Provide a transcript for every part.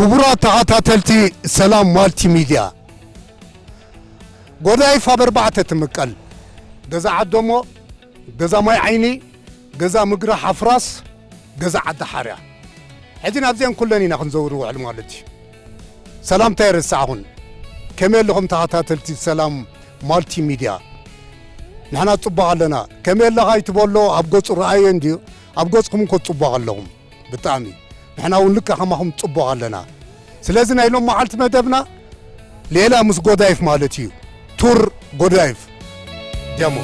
كبرات تغطاتلتي سلام مالتي ميديا قداي فابر بعتة تمكال جزا عدومو جزا ماي عيني جزا مقرا حفراس جزا عد حاريا حدين أبزين كلني ناخن زورو على مالتي سلام تير الساعون كمل لهم تغطاتلتي سلام مالتي ميديا نحنا تصبغ لنا كمل لغاية تبولو أبقوص رأيين ديو أبقوصكم كو تصبغ لهم بتعمي نحنا ونلقى خمهم تصبغ لنا سلازنا يلوم معلت مدبنا ليلة مس قدايف مالتيو تور قدايف جامو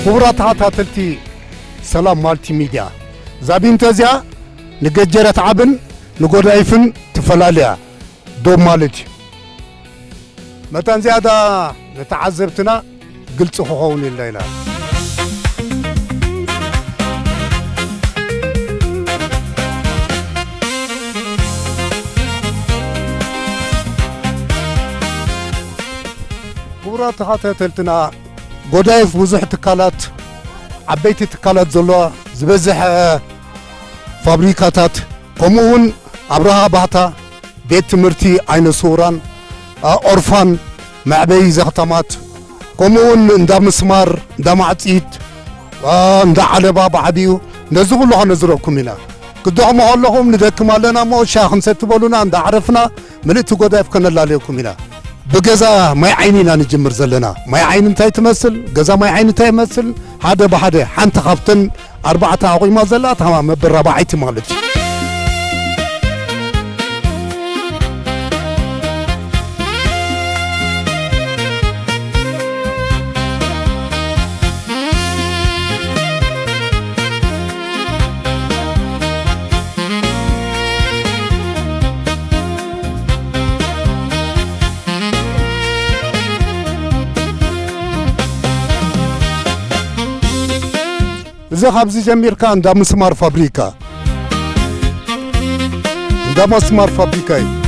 كبرات هاتلتي سلام مالتي ميديا زابين تزيا نججرت عبن نقودايفن تفلاليا دوم مالتي متان زيادة نتعذبتنا قلت صحوهون الليلة كبرات هاتلتنا قدايف وزح تكالات عبيت تكالات زلوا زبزح فابريكاتات كمون عبرها باتا بيت مرتي عين صوران أورفان معبي زغتمات كمون ندا مسمار ندا معتيت ندا علبا بعديو نزغلو هنزركم هنا كدعم اللهم ندكم لنا مو شاخن ستبولونا ندا عرفنا ملئت قدايف كنا لاليكم هنا بجزا ما عينينا نجمر زلنا ما عين انتي تمثل جزا ما عين انتي تمثل هذا بحده حنت خفتن 4 عقيم زلا تمام بالرباعيتي مالتي إذا خبزي جميل كان دا مسمار فابريكا دا مسمار فابريكا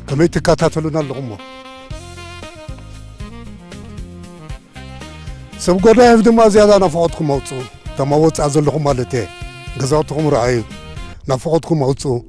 كميت كاتاتلونا اللغمة سبقوا ده يفدي ما زيادة نفعتكم موتو تموت عزل لهم مالتي جزاتكم رعاي نفعتكم موتو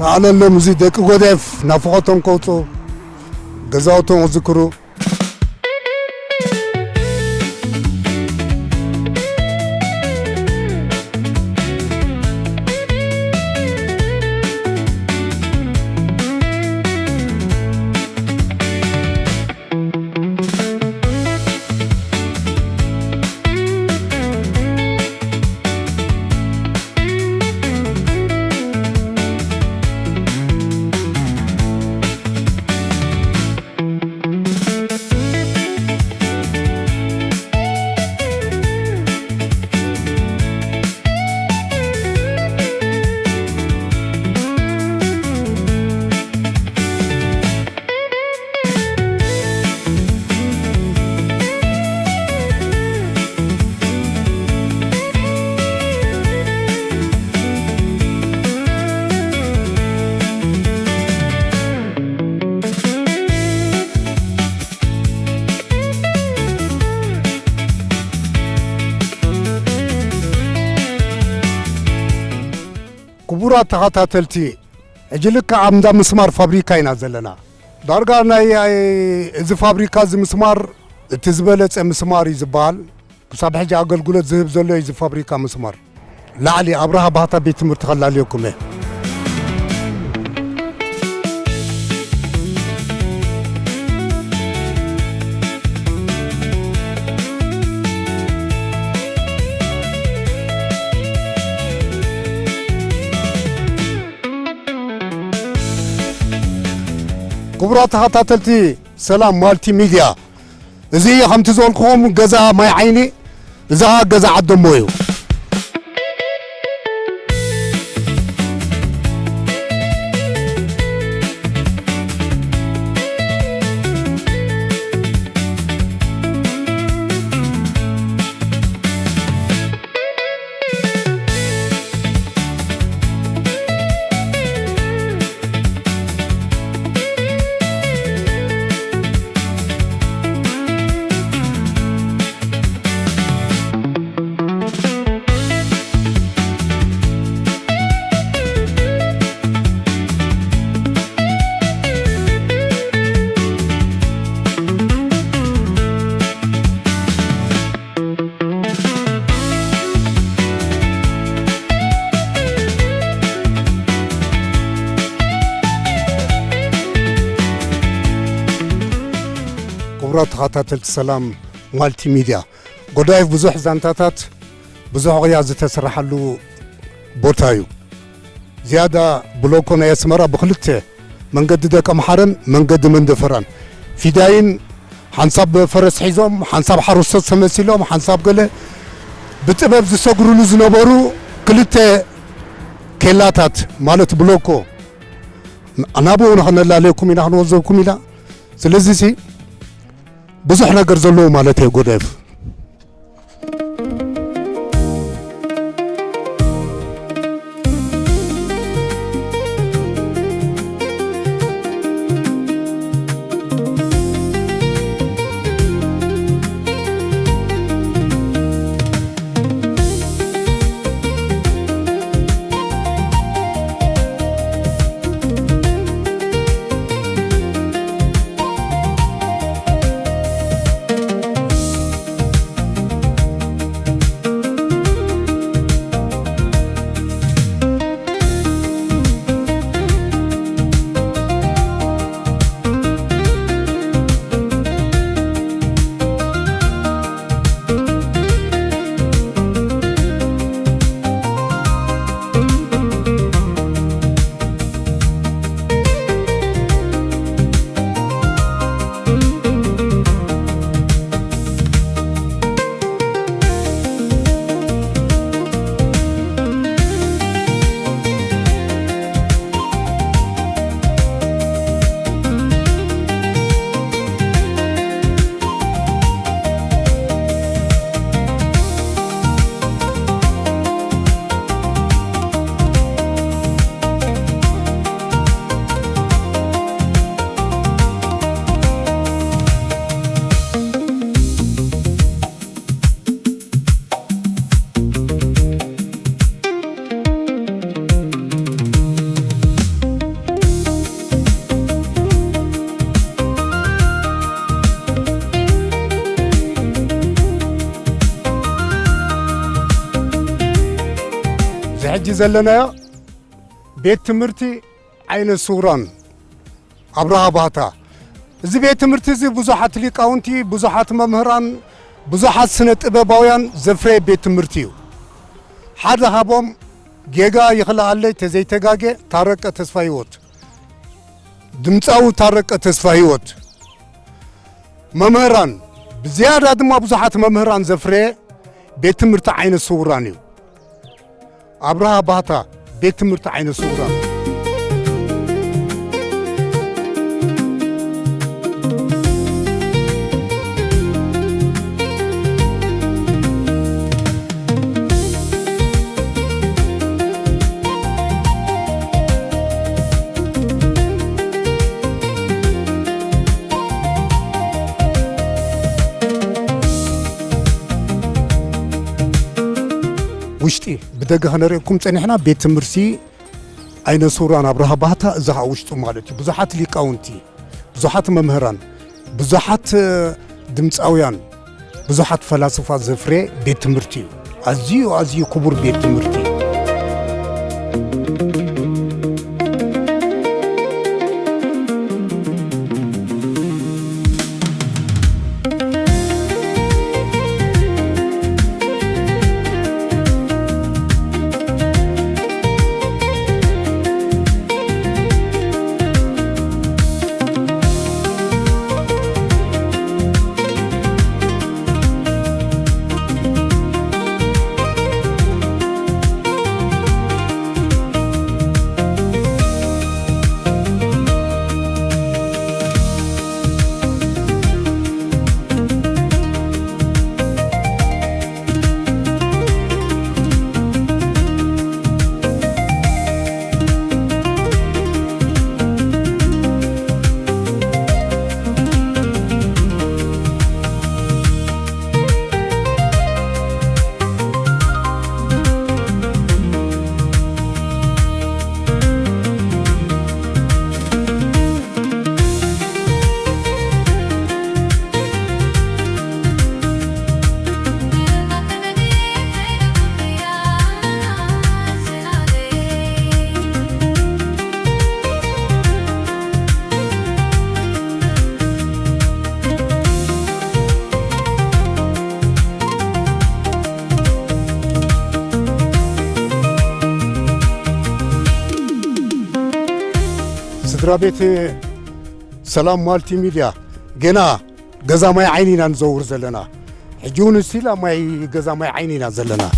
سأل الله مزيدك ودف نفقتهم كوتو جزاوتهم ذكروا كبرات تخاتلتي اجلك عمدا مسمار فابريكا ينزلنا دارغانا اذا فابريكا زي مسمار تزبلت مسمار يزبال بصبح حاجه اغلغلت زهب زلو اذا فابريكا مسمار لعلي ابرها باتا بيت مرتخلى لكم كبرات تخاتلتي سلام مالتي ميديا زي خمت زولكم غزا ماي عيني اذا غزا عدمويو كبرات تخاتلت سلام مالتي ميديا قدايف بزوح زانتاتات بزوح غياز تسرحلو بوتايو زيادة بلوكونا يسمرا بخلته من قد دك محرن من قد من دفران في داين حنصاب فرس حيزوم حنصاب حروسات سمسيلوم حنصاب قله بتباب زسقرو لزنبرو كلته كلاتات مالت بلوكو انا بو نحن لا عليكم نحن وزوكم لا سلازي بزح نقر زلو مالته قدايف حجي زلنا بيت تمرتي عين السوران أبرها باتا زي بيت تمرتي زي بزحات لي كاونتي بزحات ممهران بزحات سنة إباباويان زفري بيت تمرتيو حدا هابوم جيجا يخلى علي تزي تجاجي تارك تسفايوت دمتاو تارك تسفايوت ممهران بزيادة دم بزحات ممهران زفري بيت تمرتي عين السورانيو أبرها باتا بيت تمرتي عين السوران وشتي بدك هنريكم تاني بيت مرسي أين سوران أبرها باتا زها وشتو مالتي بزحات لي كاونتي بزحات ممهران بزحات دمتاويان بزحات فلاسفة زفري بيت مرتي أزيو كبر بيت مرتي سدرابيت سلام مالتي ميديا جنا جزا ما عينينا نزور زلنا حجون السيلا ما جزا ما عينينا زلنا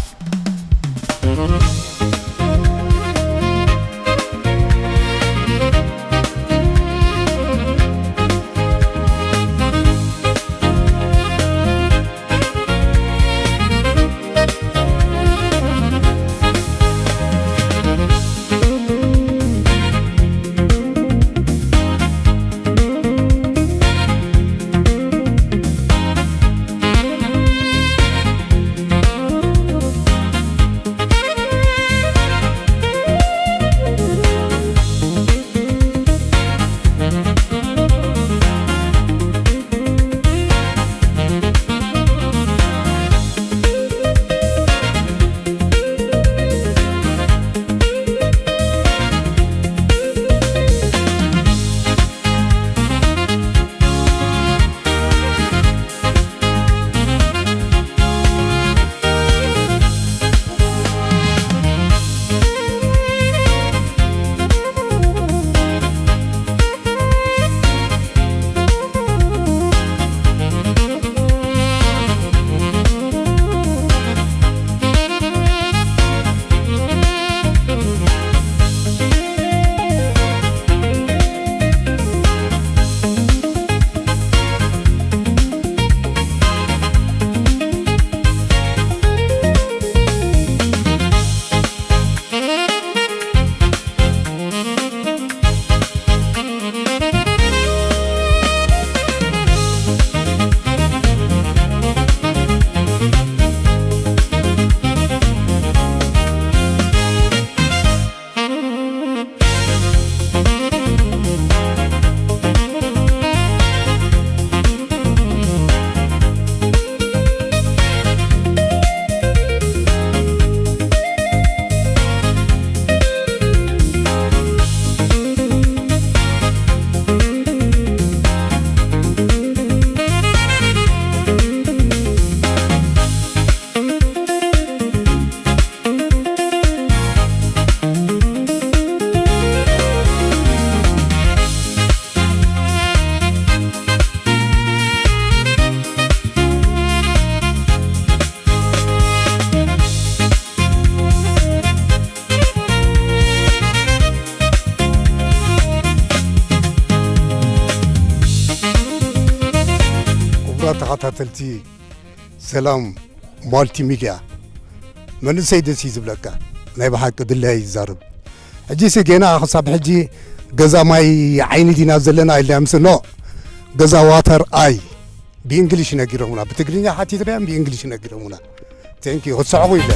ክቡራት ተኸታተልቲ ሰላም ማልቲ ሚድያ መንእሰይ ደስ እዩ ዝብለካ ናይ ብሓቂ ድላይ ይዛርብ ሕጂ ገና ክሳብ ሕጂ ገዛ ማይ ዓይኒ ዲና ዘለና ኢልና ምስኖ ገዛ ዋተር አይ ብእንግሊሽ ነጊሮሙና ብትግርኛ ሓቲትናዮም ብእንግሊሽ ነጊሮሙና ቴንኪ ክስዕቑ ኢለ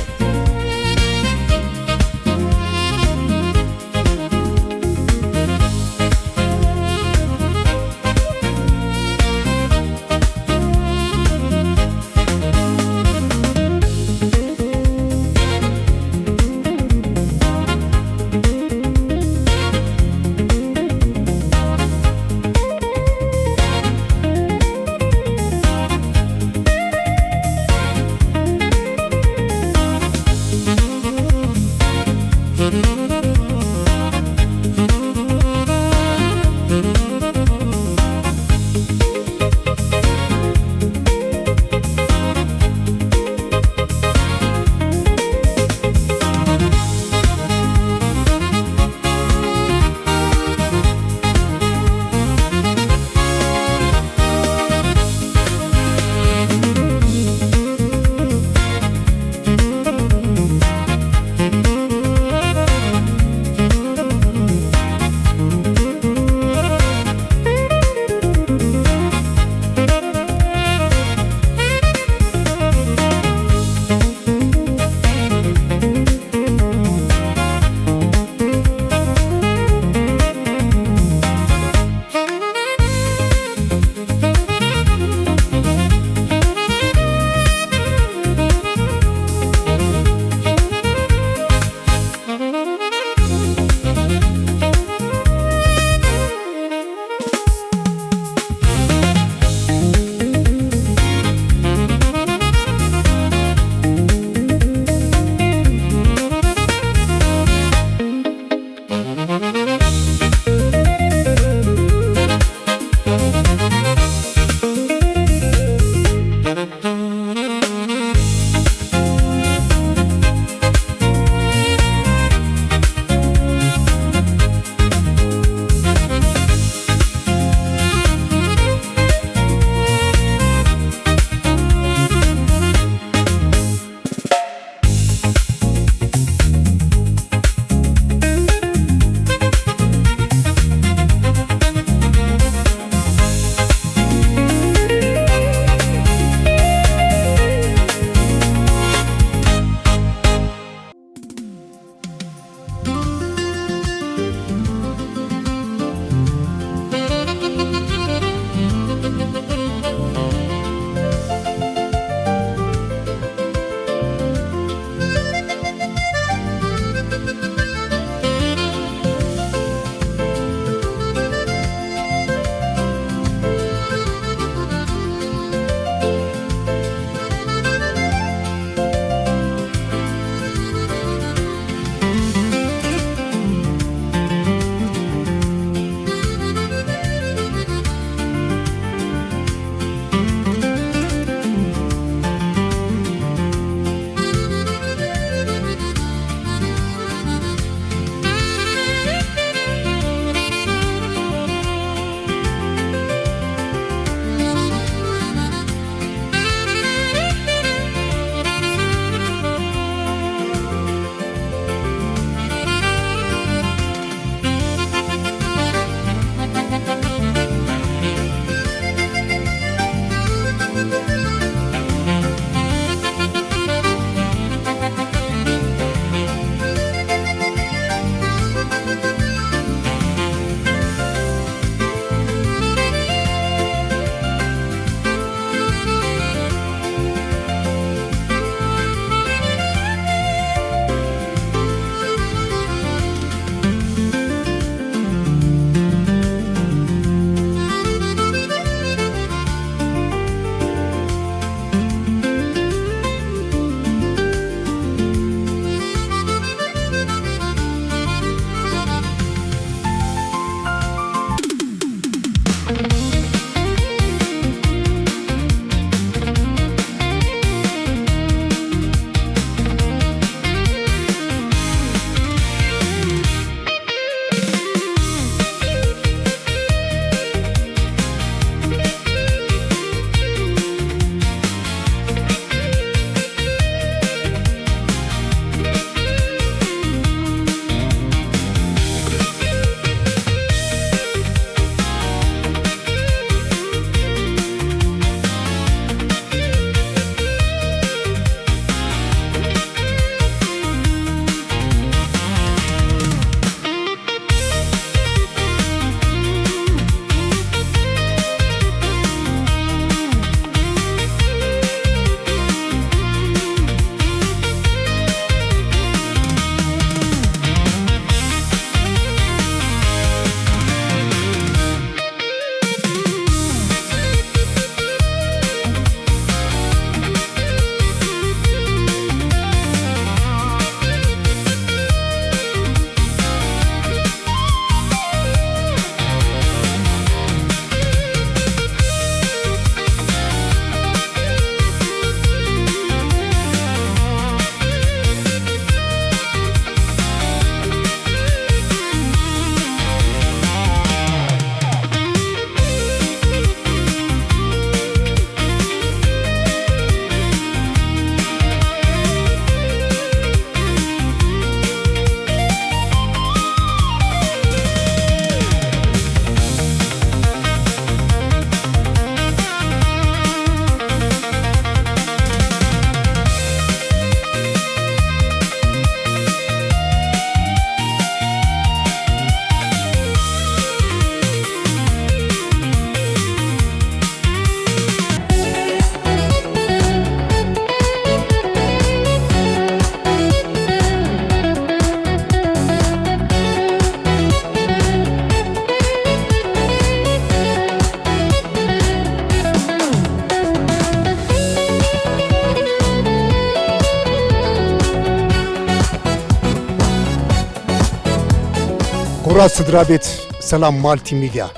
كبرات سدرا بيت سلام مالتي ميديا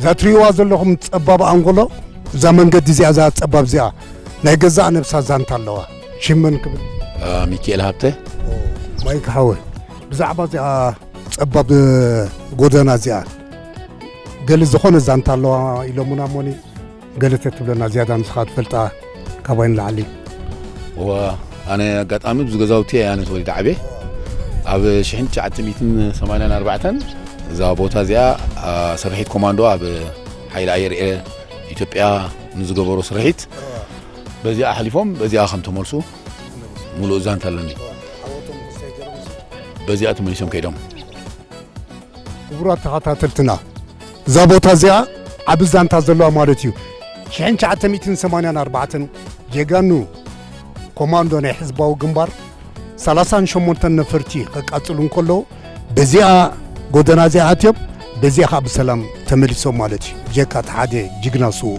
زاتريوا زلهم تصباب انغولو زمن قد زيا تصباب زيا ناي غزا نفسا زانت الله شمن كبل ميكيل هابته مايك حاول بزعبا زيا تصباب غودنا زيا قال زخون زانت الله الى مناموني قالت تبلنا زياده مسخات فلطه كابين لعلي وانا قد امي بزغزاوتي انا تولد عبي اب شحن 984 زابوتا زيا سرحيت كوماندو اب حيل اير ኢትዮጵያ ንዝገበሩ ስርሒት በዚያ አሕሊፎም በዚያ ከም ተመልሱ ሙሉ ዛንታ ኣለኒ በዚያ ተመሊሶም ከይዶም ክቡራት ተኸታተልትና እዛ ቦታ እዚኣ ኣብ ዛንታ ዘለዋ ማለት እዩ 1984 ጀጋኑ ኮማንዶ ናይ ህዝባዊ ግንባር 38 ነፈርቲ ከቃጽሉ እንከለዉ በዚኣ ጎደና እዚኣ ኣትዮም በዚያ ካብ ሰላም ተመሊሶም ማለት እዩ ጀካት ሓደ ጅግና ስው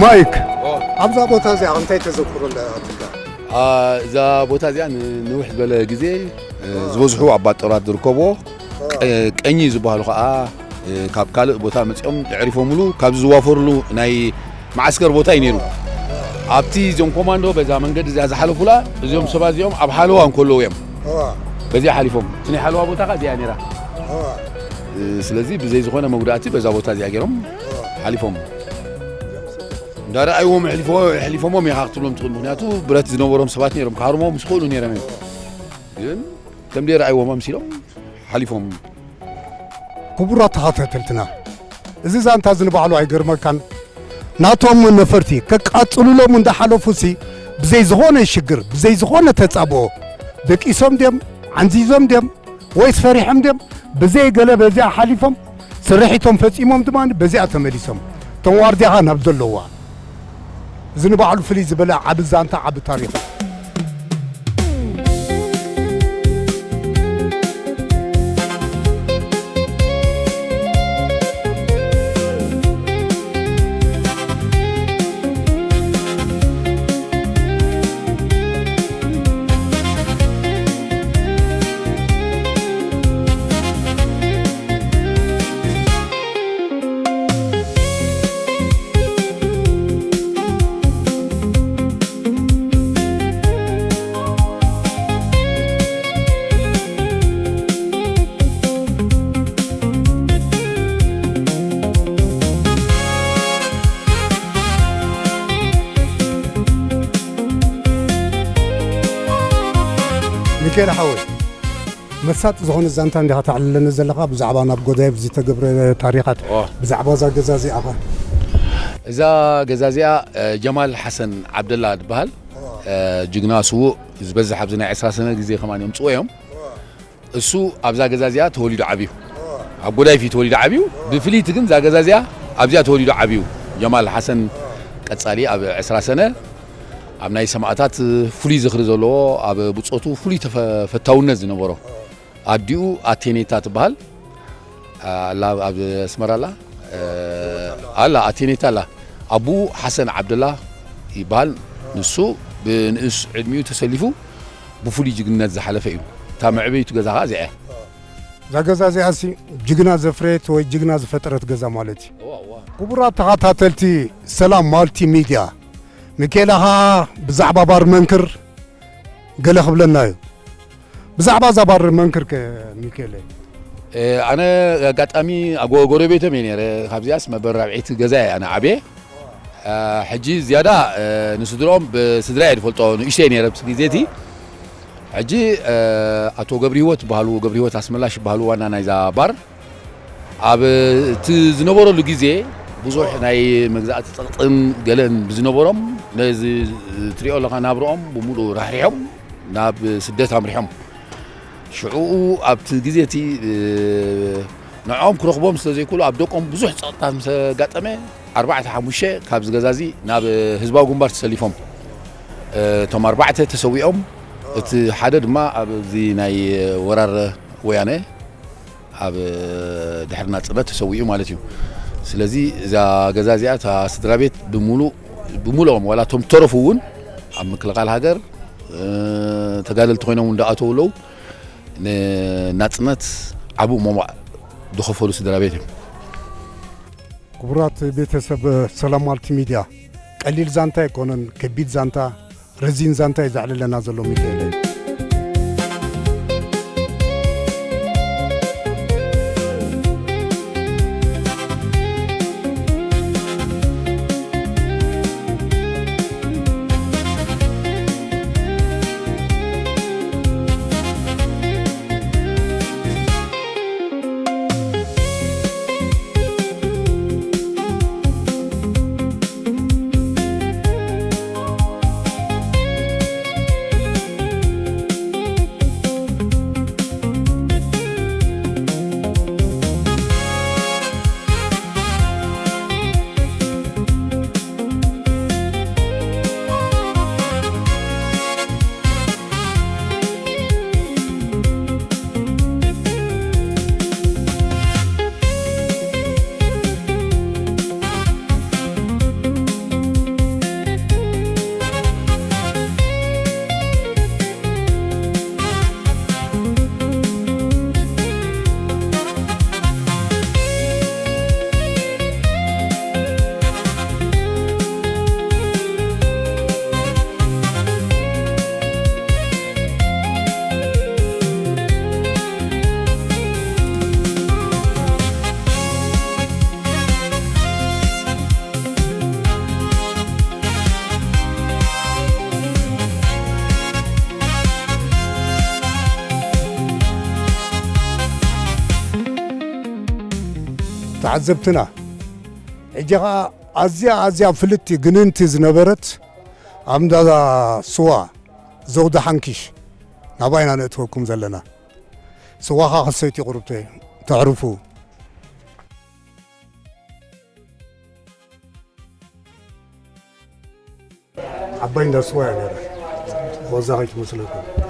مايك أبزا بوتا زي أنتي تذكر ولا إذا بوتا زي نوح بلا جزء زوجه عباد طراد ركوبه كأني زباله كاب كله بوتا متأم تعرفه ملو كاب زوافر له ناي معسكر بوتا ينيرو عبتي زوم كوماندو بزمان قد زي حلو فلا زوم سباز يوم أب حلوه عن كله يوم بزي حليفهم تني حلوه بوتا قد يعني را سلزي بزي زخونة موداتي بزا بوتا زي أجرهم حليفهم دار أيوم حليفهم يحاقتلهم تقول مهناتو برات زنورهم سبات نيرهم كهرمهم مسخولوا نيرهم تم دير أيوم مسيرهم حليفهم كبرات هاتلتنا إذا زان تازن بعلو عيقر مكان ناتهم من نفرتي كقاتلوا لهم من دحلو فسي بزي زغونة الشجر بزي زغونة تتصابو دك إسم ديم عنزيزم ديم ويس فريحم ديم بزي قلب بزي حليفهم سرحيتهم فتيمهم دمان بزي أتمليسهم تنوارديها نبذلوا زنبعلو فليز بلا عبد زانتا عبد تاريخ ሚካኤል ሓወይ መሳጥ ዝኾነ ዛንታ እንዲኻ ተዓልለና ዘለኻ ብዛዕባ ናብ ጎዳይ ብዚ ተገብረ ታሪኻት ብዛዕባ ዛ ገዛ እዚኣ እዛ ገዛ እዚኣ ጀማል ሓሰን ዓብደላ ትበሃል ጅግና ስውእ ዝበዝሕ ኣብዚ ናይ 20 ሰነ ግዜ ከማን እዮም ፅወዮም እሱ ኣብዛ ገዛ እዚኣ ተወሊዱ ዓብዩ ኣብ ጎዳይ ፊት ተወሊዱ ዓብዩ ብፍሊት ግን ዛ ገዛ እዚኣ ኣብዚኣ ተወሊዱ ዓብዩ ጀማል ሓሰን ቀጻሊ ኣብ 20 ሰነ ኣብ ናይ ሰማዕታት ፍሉይ ዝኽሪ ዘለዎ ኣብ ብፆቱ ፍሉይ ተፈታውነት ዝነበሮ ኣዲኡ ኣቴኔታ ትበሃል ኣብ ኣስመራ ኣላ ኣቴኔታ ኣላ ኣቡ ሓሰን ዓብደላ ይበሃል ንሱ ብንእስ ዕድሚኡ ተሰሊፉ ብፍሉይ ጅግንነት ዝሓለፈ እዩ እታ መዕበይቱ ገዛ ከዓ እዚኣ እዛ ገዛ እዚኣ ጅግና ዘፍረየት ወይ ጅግና ዝፈጠረት ገዛ ማለት እዩ ክቡራት ተኸታተልቲ ሰላም ማልቲ ሚድያ ሚካኤል ብዛዕባ ባር መንክር ገለ ክብለና እዩ ብዛዕባ ዛ ባር መንክር ሚካኤል ኣነ ኣጋጣሚ ጎረቤቶም እየ ነይረ ካብዚኣስ መበል ራብዒት ገዛ ኣነ ዓብየ ሕጂ ዝያዳ ንስድሮኦም ብስድራ እየ ዝፈልጦ ንእሽተይ ነይረ ብስ ግዜቲ ሕጂ ኣቶ ገብሪ ህይወት በሃሉ ገብሪ ህይወት ኣስመላሽ በሃሉ ዋና ናይዛ ባር ኣብ እቲ ዝነበረሉ ግዜ ብዙሕ ናይ መግዛእቲ ፀቕጥን ገለን ብዝነበሮም ነዚ ትሪኦ ኣለኻ ናብሮኦም ብሙሉእ ራሕሪሖም ናብ ስደት ኣምሪሖም ሽዑኡ ኣብቲ ግዜቲ ንዖም ክረኽቦም ስለዘይክእሉ ኣብ ደቆም ብዙሕ ፀቕጥታት ምስ ጋጠመ 4-5 ካብ ዝገዛዚ ናብ ህዝባዊ ግንባር ተሰሊፎም እቶም 4 ተሰዊኦም እቲ ሓደ ድማ ኣብዚ ናይ ወራር ወያነ ኣብ ድሕሪ ናፅነት ተሰዊኡ ማለት እዩ ስለዚ እዛ ገዛ እዚኣ እታ ስድራ ቤት ብሙሉኦም ዋላ እቶም ተረፉ እውን ኣብ ምክልኻል ሃገር ተጋደልቲ ኮይኖም እንዳኣተው ኣለው ንናፅነት ዓብኡ መማዕ ዝኸፈሉ ስድራ ቤት እዮም ክቡራት ቤተሰብ ሰላም ማልቲ ሚድያ ቀሊል ዛንታ ኣይኮነን ከቢድ ዛንታ ረዚን ዛንታ እዩ ዘዕልለና ዘሎ ሚካኤል تعذبتنا اجا ازيا فلتي جننتي زنبرت عمدا سوا زود حنكش نباينا نتوكم زلنا سواها خسيتي قربتي تعرفوا عباين دا سوا يا وزاغيت مسلكم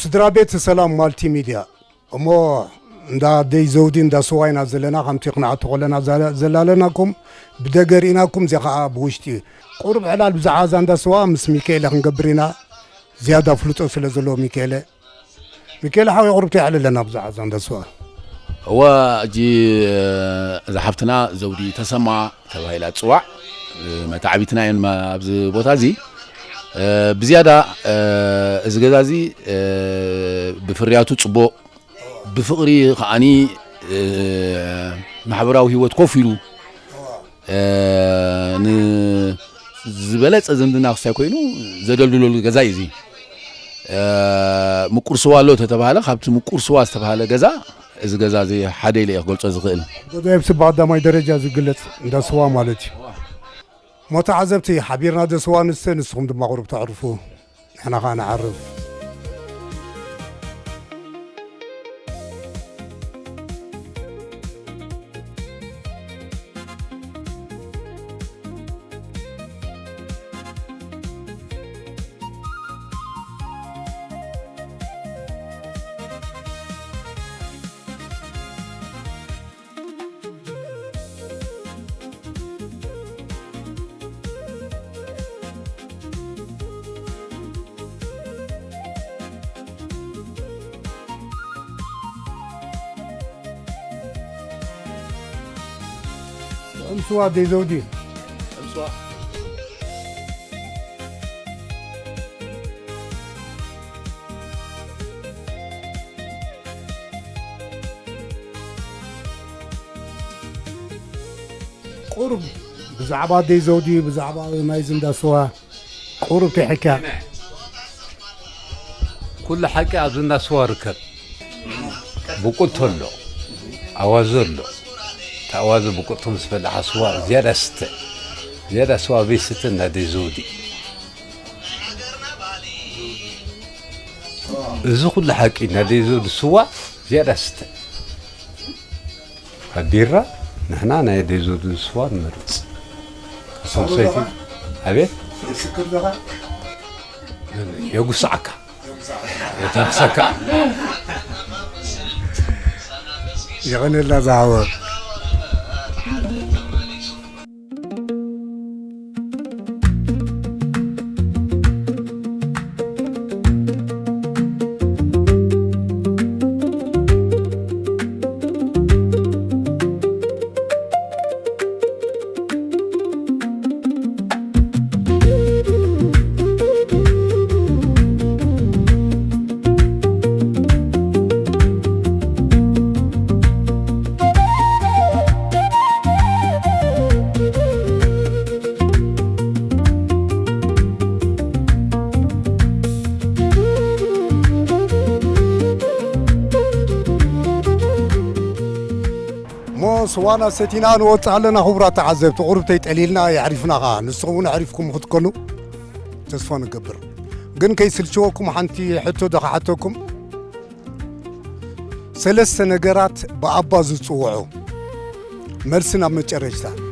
سدرا بيت سلام مالتي ميديا امو دا دي زودين دا سواينا زلنا خمتي قناعت قلنا زلالناكم بدقريناكم زي بوشتي قرب علال بزعازان دا سوا مس ميكيل نقبرينا زياده فلوتو سلازلو ميكيل حاول قربتي على لنا بزعازان دا سوا هو جي زحفتنا زودي تسمع تبايلات سوا መታዓቢትና እየን ኣብዚ ቦታ እዚ ብዝያዳ እዚ ገዛ እዚ ብፍርያቱ ጽቡቕ ብፍቕሪ ከዓኒ ማሕበራዊ ህይወት ኮፍ ኢሉ ንዝበለፀ ዝምድና ክሳይ ኮይኑ ዘደልድለሉ ገዛ እዩ እዚ ምቁር ስዋ ኣሎ ተተባሃለ ካብቲ ምቁር ስዋ ዝተባሃለ ገዛ እዚ ገዛ እዚ ሓደ ኢለ ክገልጾ ዝኽእል ገዛ ይብስ ብቀዳማይ ደረጃ ዝግለጽ እንዳ ስዋ ማለት እዩ ሞታ ዓዘብቲ ሓቢርና ደ ስዋ ንስተ ንስኹም ድማ ቁርብ ተዕርፉ ንሕና ኸ ንዓርፍ أمسوا دي زودي أمسوا قرب بزعبا دي زودي بزعبا ما يزندا سوا قرب تحكى كل حكي أظن سوا ركب بقولت له أوازن له تعوازن بقولتهم سفل سوا زيادة سوا بيست نادي زودي إذا كل حكي نادي زود سوا زيادة ست البيرة نحنا نادي زود سوا نمرت صوصيتي أبي السكر ده يقص عكا يتمسكا يغني الله زعوه سوانا ستينا نوصلنا خبرة تعذب تقرب تيتقليلنا يعرفنا غا نسقون عرفكم خدكلو تسفى نقبر قن كيسلشوكم حنتي حتو دقعتكم سلس نقرات بأبا زتصوعو مرسنا مجرجتا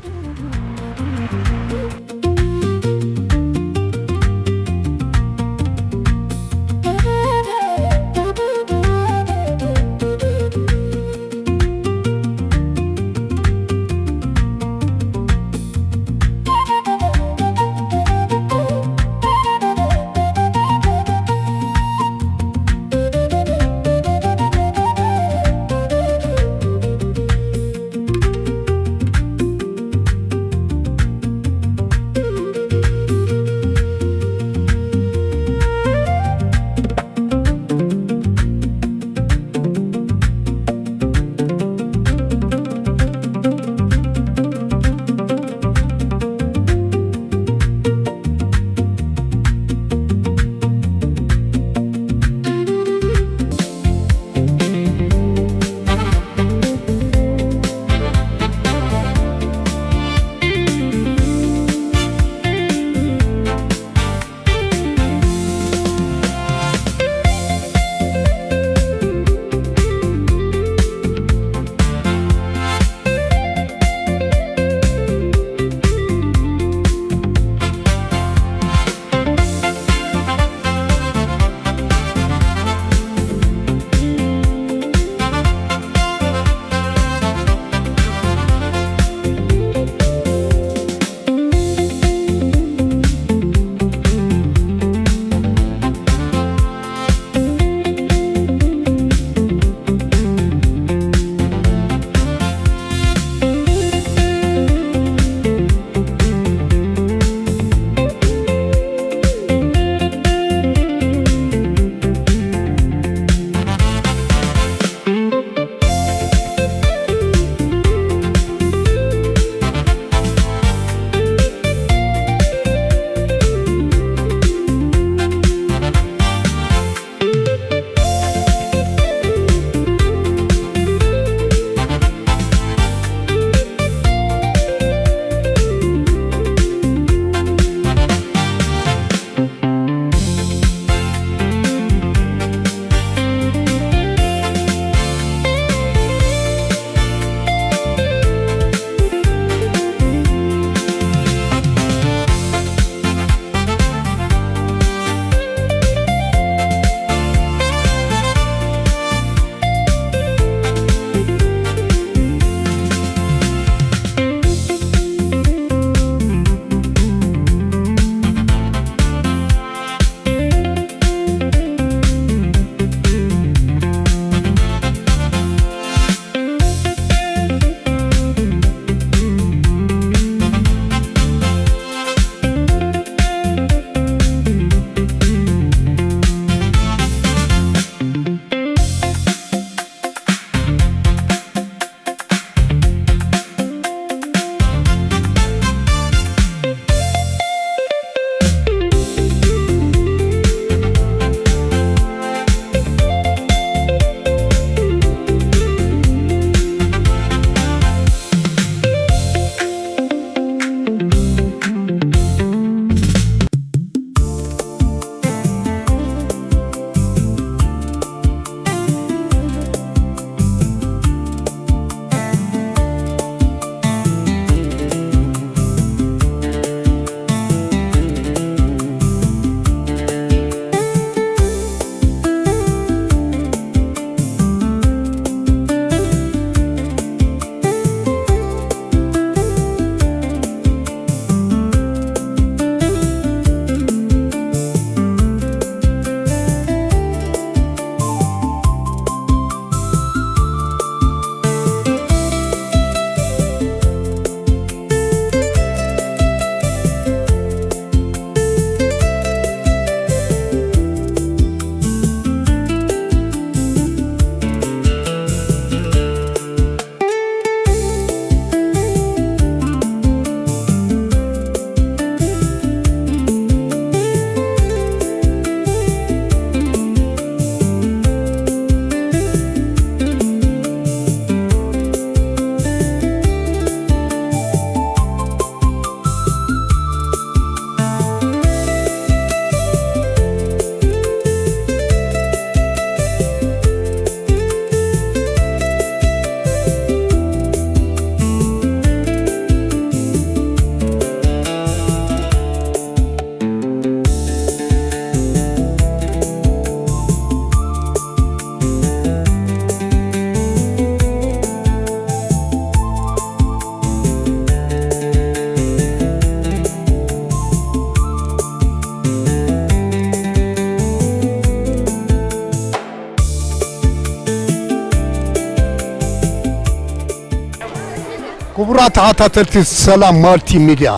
ክቡራት ተኸታተልቲ ሰላም ማልቲ ሚድያ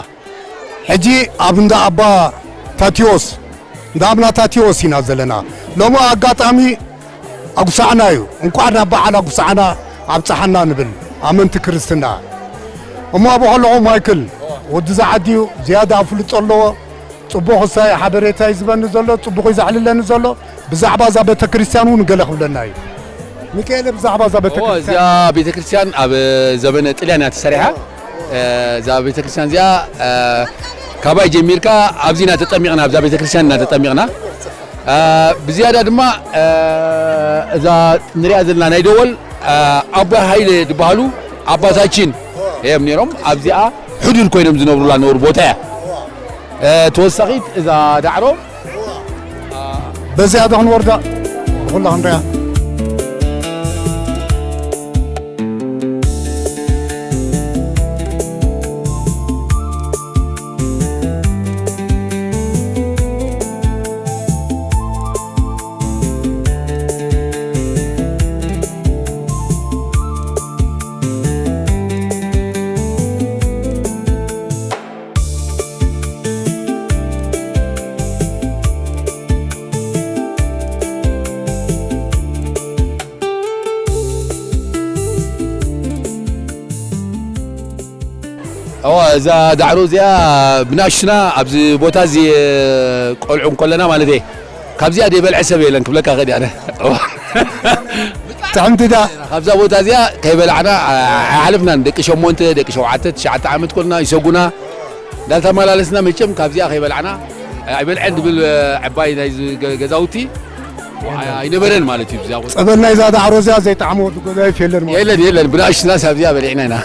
ሕጂ ኣብ እንዳ ኣባ ታቴዎስ እንዳ ኣቡና ታቴዎስ ኢና ዘለና ሎሚ ኣጋጣሚ ኣጉሳዕና እዩ እንኳዕ ናብ በዓል ኣጉሳዕና ኣብፅሓና ንብል ኣመንቲ ክርስትና እሞ ኣብ ከለኹ ማይክል ወዲ ዝዓድዩ ዝያዳ ኣፍልጦ ኣለዎ ጽቡቕ ክሳይ ሓበሬታ እዩ ዝበኒ ዘሎ ጽቡቕ እዩ ዘዕልለኒ ዘሎ ብዛዕባ እዛ ቤተ ክርስቲያን እውን ገለ ክብለና እዩ ሚካኤል ብዛዕባ እዛ ቤተ ክርስቲያን እዚኣ ቤተ ክርስቲያን ኣብ ዘበነ ጥልያን እያ ተሰሪሓ እዛ ቤተ ክርስቲያን እዚኣ ካባይ ጀሚርካ ኣብዚ ኢና ተጠሚቕና ኣብዛ ቤተ ክርስቲያን ኢና ተጠሚቕና ብዝያዳ ድማ እዛ ንሪኣ ዘለና ናይ ደወል ኣባ ሃይለ ዝበሃሉ ኣባታችን እዮም ነይሮም ኣብዚኣ ሕዱር ኮይኖም ዝነብሩላ ነበሩ ቦታ እያ ተወሳኺት እዛ ዳዕሮ በዚያ ዶ ክንወርዳ ኩላ ክንሪኣ እዛ ዳዕሮ እዚኣ ብናሽና ኣብዚ ቦታ እዚ ቆልዑ እንከለና ማለት እየ ካብዚኣ ደይበልዐ ሰብ የለን ክብለካ ኸዲ ኣነ ጥዕምቲ ዳ ካብዛ ቦታ እዚኣ ከይበላዕና ኣይሓልፍናን ደቂ 8 ደቂ 7 9 ዓመት ኮልና ይሰጉና እንዳተመላለስና መቸም ካብዚኣ ከይበላዕና ኣይበልዐን ድብል ዕባይ ናይ ገዛውቲ ኣይነበረን ማለት እዩ እዚኣ ፀበል ናይ እዛ ዳዕሮ እዚኣ ዘይጣዕሞ ወዲ ጎዛይፍ የለን የለን ብናሽና ካብዚኣ በሊዕና ኢና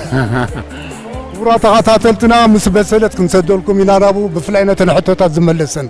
ክቡራት ተኸታተልትና ምስ በሰለት ክንሰደልኩም ኢና ናብኡ ብፍላይ ነተን ሕቶታት ዝመለሰን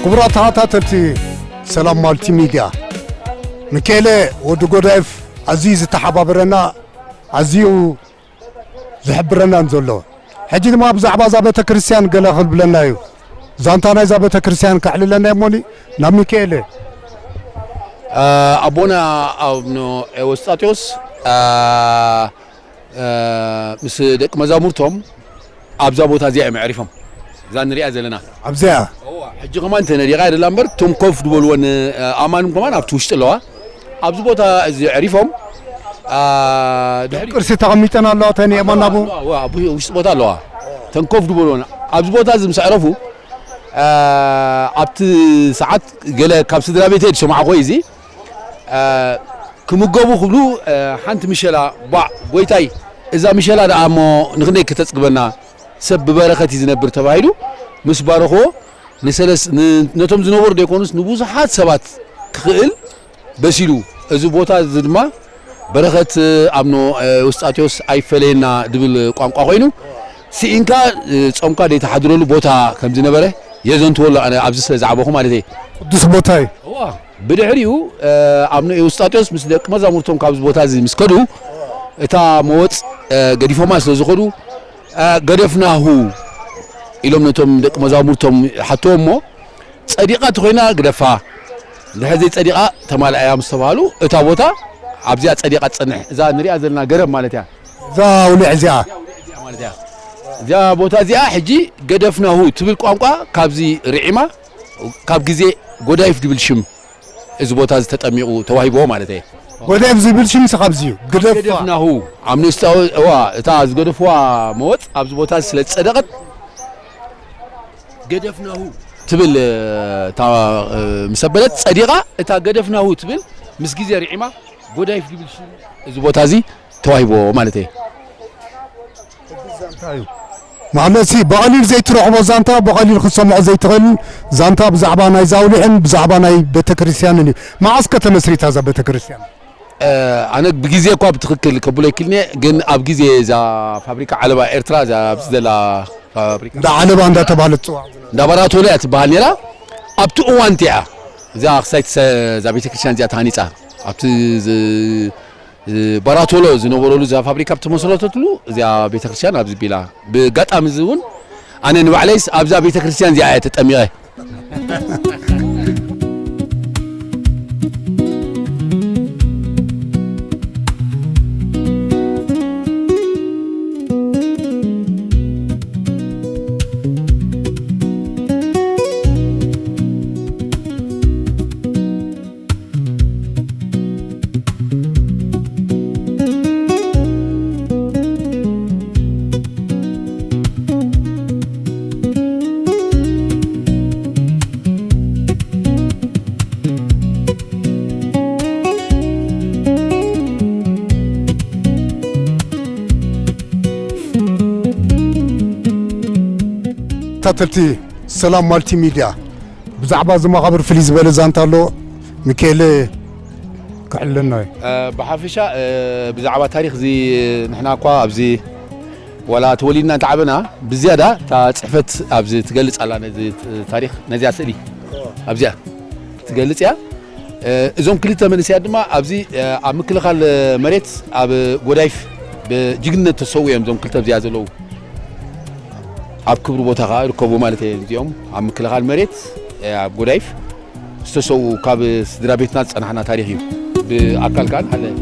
ክቡራት ተኸታተልቲ ሰላም ማልቲ ሚድያ ሚካኤል ወዲ ጎዳይፍ ኣዝዩ ዝተሓባበረና ኣዝዩ ዝሕብረናን ዘሎ ሕጂ ድማ ብዛዕባ እዛ ቤተ ክርስቲያን ገለ ክብለና እዩ ዛንታ ናይ እዛ ቤተ ክርስቲያን ከዕልለና እሞኒ ናብ ሚካኤል ኣቦና ኣቡነ ኤዎስጣቴዎስ ምስ ደቂ መዛሙርቶም ኣብዛ ቦታ እዚኣ እዮም ኣዕሪፎም እዛ ንሪኣ ዘለና ኣብዚኣ ሕጂ ከማን ተነዲቓ አይደላ እምበር እቶም ኮፍ ዝበልዎን ኣማንም ከማን ኣብቲ ውሽጢ ኣለዋ ኣብዚ ቦታ እዚ ኣዕሪፎም ቅርሲ ተቐሚጠን ኣለዋ ተኒአማ ናቡ ውሽጢ ቦታ ኣለዋ ተን ኮፍ ዝበልዎን ኣብዚ ቦታ እዚ ምስ ኣዕረፉ ኣብቲ ሰዓት ገለ ካብ ስድራ ቤተይ ዝሰማዕኮ እዚ كمجابو خبلو حنت مشلا باع بويتاي إذا مشلا ده أمو نغني كتسقبنا سب بركة زنبر تبايلو مش بارخو نسلس نتوم زنور ديكونس نبوز حاد سبات خيل بسيلو إذا بوتا زدما بركة أمنو وستاتيوس أي فلينا دبل قام قاينو سينكا صمكا دي تحضروا بوتا كم زنبره يزنت ولا أنا أبزس زعبهم عليه قدس بوتاي واه بدحريو أمنو وستاتيوس مثل كم زامورتهم كابز بوتا زي مسكدو إتا موت قديفو ما سلزخدو قدفناه إلهم نتوم دك مزامورتهم حتى مو صديقات خوينا قدفا لهذه صديقة تمال أيام استوالو إتابوتا عبزيات صديقات صنع إذا نري أزلنا قرب مالتها ذا ولعزيا مالتها ذا بوتا زي حجي قدفناه تبل قامقا كابزي رعيمة كاب جزء قدايف دبلشم إذا بوتا تتأميقو تواهيبو مالتها قدايف زبلشم سخابزيو قدفناه عم نستوى تاز قدفوا موت عبز بوتا سلت صدقت قدفناه تبل تا مسبلت صديقة تا قدفناه تبل مسجزي رعيمة قدايف دبلشم إذا بوتا زي تواهيبو مالتها معناتي بقليل زي تروح زانتا بقليل خصمع زي تغل زانتا بزعبا ناي زاولحن بزعبا ناي بيتكريستيان ما عسكر تمسريت هذا بيتكريستيان أنا بجزء كواب تخكل كبولة كلني جن أبجزء زا فابريكا علبة إرترا زا بزدلا فابريكا دا علبة عندها تبالت دا براتولة تبالنيرا أبتو وانتيا زا خسيت زا بيتكريستيان زا تانيتا أبتو براتولو زنوبولو زا فابريكا بتمسلوتلو زا بيتكريستيان أبز بيلا بقط أمزون أنا نوعليس أبزا بيتكريستيان زا تتأميره تاتلتي سلام مالتي ميديا بزعبا زما خبر فليز بل زانتالو ميكيل كحلنا بحافشة بزعبا تاريخ زي نحنا قوا أبزي ولا تولينا تعبنا بزيادة تصحفت أبزي تقلص على نزي تاريخ نزي أسئلة أبزي تقلص يا زوم كليتا من سياد ما أبزي أمكل خال مريت أب قدايف بجنة تسوي زوم كليتا بزيادة لو أب كبر بوتا غير كوبو مالتي اليوم عم كل غال مريت أب قدايف استسو كاب درابيتنا أنا تاريخي بأكل كان هلا